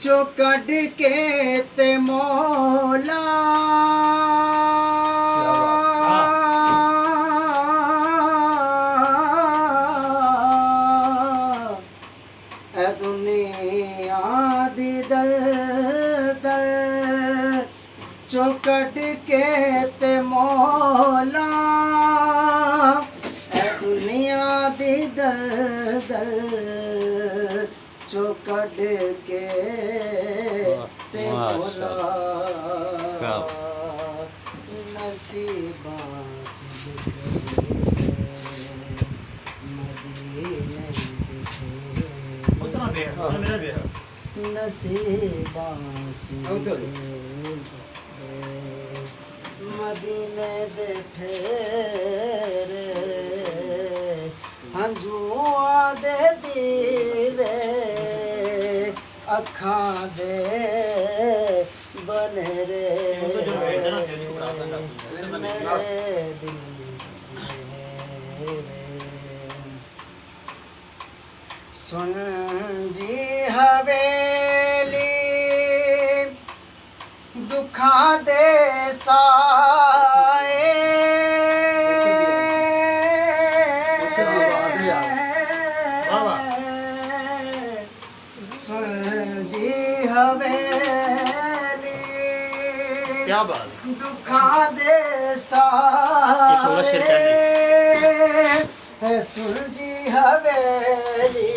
चो कढ के ते मौला ए दुनिया दी दल दल चो कढ के ते मौला ए दुनिया दी दल दल चो कढ के ते मौला नसीबां च मदीने नसीबां च मदीने दे फेरे हंजुआ दे दीवे अखां दे बने रे मेरे दिल सुन जी हवेली दुखा दे साए सुन जी हवेली क्या बात दुखा दे साए सुन जी हवेली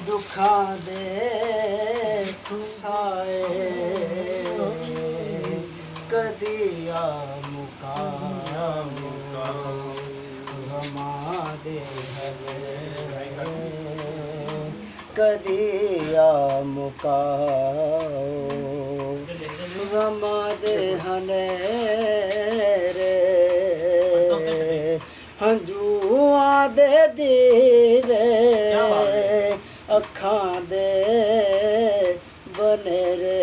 दुखा दे साए कदिया मुकाम गमा दे हवे कदिया मुकाओ गमा दे हने रे हंजुआ दे दीवे अखां दे बने रे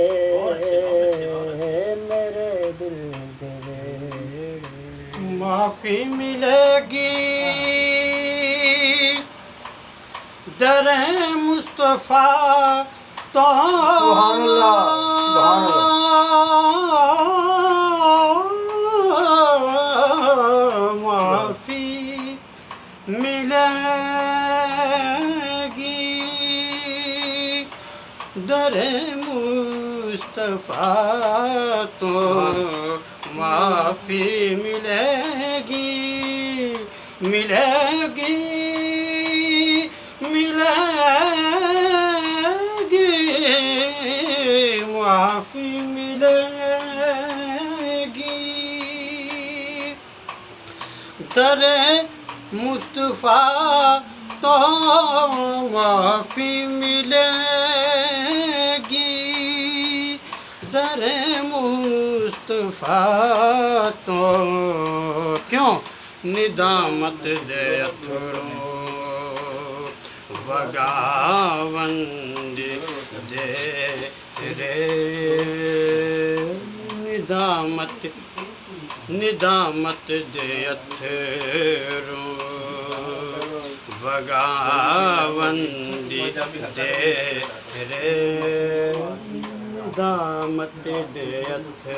मेरे दिल दे माफी मिलेगी दरे मुस्तफा तो सुभान अल्लाह सुभान अल्लाह माफी मिलेगी दरे मुस्तफा तो माफी मिलेगी मिलेगी मिलेगी माफी मिलेगी दरे मुस्तफा तो माफी मिलेगी दरे मुस्तफा तो क्यों निदामत दे अथरों वगावंदी दे रे निदामत दे अथरों वगावंदी दे रे निदामत दे अथरों